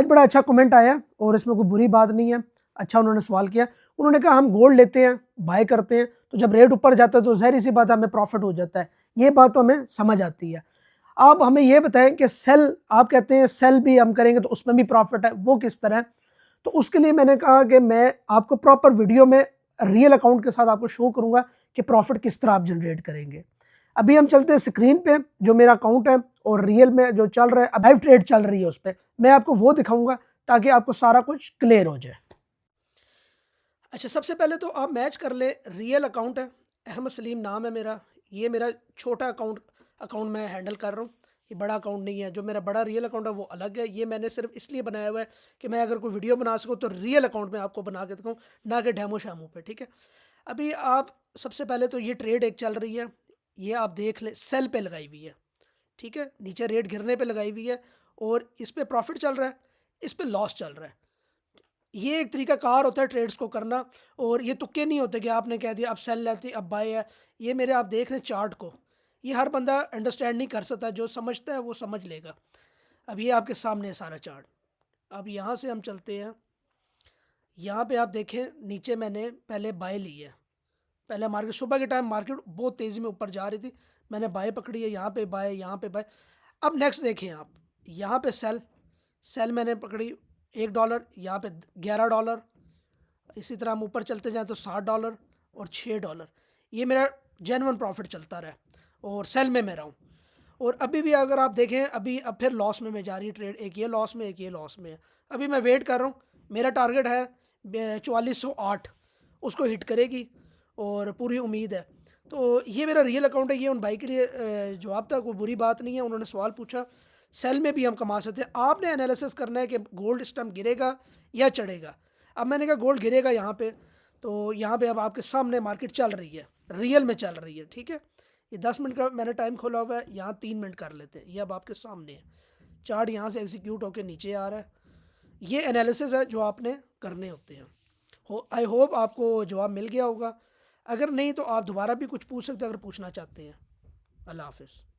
आज बड़ा अच्छा कमेंट आया और इसमें कोई बुरी बात नहीं है, अच्छा उन्होंने सवाल किया। उन्होंने कहा हम गोल्ड लेते हैं, बाय करते हैं, तो जब रेट ऊपर जाता है तो ज़ाहिर-सी बात है हमें प्रॉफ़िट हो जाता है। ये बात तो हमें समझ आती है। आप हमें ये बताएँ कि सेल आप कहते हैं सेल भी हम करेंगे तो उसमें भी प्रॉफ़िट है, वो किस तरह? तो उसके लिए मैंने कहा कि मैं आपको प्रॉपर वीडियो में रियल अकाउंट के साथ आपको शो करूँगा कि प्रॉफ़िट किस तरह आप जनरेट करेंगे। अभी हम चलते हैं स्क्रीन पे, जो मेरा अकाउंट है और रियल में जो चल रहा है, अब लाइव ट्रेड चल रही है उस पे, मैं आपको वो दिखाऊँगा ताकि आपको सारा कुछ क्लियर हो जाए। अच्छा, सबसे पहले तो आप मैच कर लें, रियल अकाउंट है, अहमद सलीम नाम है मेरा, ये मेरा छोटा अकाउंट अकाउंट मैं हैंडल कर रहा हूँ, ये बड़ा अकाउंट नहीं है। जो मेरा बड़ा रियल अकाउंट है वो अलग है, ये मैंने सिर्फ इसलिए बनाया हुआ है कि मैं अगर कोई वीडियो बना सकूँ तो रियल अकाउंट में आपको बना के दिखाऊँ, ना कि डेमो-शेमो पे, ठीक है? अभी आप सबसे पहले तो ये ट्रेड एक चल रही है, ये आप देख लें, सेल पे लगाई हुई है, ठीक है? नीचे रेट गिरने पे लगाई हुई है और इस पे प्रॉफ़िट चल रहा है, इस पे लॉस चल रहा है। ये एक तरीका कार होता है ट्रेड्स को करना, और ये तुक्के नहीं होते कि आपने कह दिया अब सेल लेती अब बाय है। ये मेरे आप देख रहे हैं चार्ट को, ये हर बंदा अंडरस्टैंड नहीं कर सकता, जो समझता है वो समझ लेगा। अब ये आपके सामने है सारा चार्ट। अब यहाँ से हम चलते हैं, यहाँ पे आप देखें नीचे मैंने पहले बाय ली है। पहले मार्केट सुबह के टाइम मार्केट बहुत तेज़ी में ऊपर जा रही थी, मैंने बाय पकड़ी है, यहाँ पे बाय, यहाँ पे बाय। अब नेक्स्ट देखें आप, यहाँ पे सेल, सेल मैंने पकड़ी $1, यहाँ पे $11। इसी तरह हम ऊपर चलते जाएँ तो $60 और $6, ये मेरा जेन्युइन प्रॉफिट चलता रहा और सेल में मैं रहा हूँ। और अभी भी अगर आप देखें, अभी अब फिर लॉस में मैं जा रही है ट्रेड, एक ये लॉस में, एक ये लॉस में है। अभी मैं वेट कर रहा हूँ, मेरा टारगेट है 4408, उसको हिट करेगी और पूरी उम्मीद है। तो ये मेरा रियल अकाउंट है, ये उन भाई के लिए जवाब था, कोई बुरी बात नहीं है, उन्होंने सवाल पूछा। सेल में भी हम कमा सकते हैं, आपने एनालिसिस करना है कि गोल्ड इस टाइम गिरेगा या चढ़ेगा। अब मैंने कहा गोल्ड गिरेगा यहाँ पे, तो यहाँ पे अब आपके सामने मार्केट चल रही है, रियल में चल रही है, ठीक है? ये 10 मिनट का मैंने टाइम खोला हुआ है, यहाँ 3 मिनट कर लेते हैं, ये अब आपके सामने है। चार्ट यहाँ से एग्जीक्यूट होकर नीचे आ रहा है। ये एनालिसिस है जो आपने करने होते हैं। आई होप आपको जवाब मिल गया होगा। अगर नहीं तो आप दोबारा भी कुछ पूछ सकते हैं अगर पूछना चाहते हैं। अल्लाह हाफिज़।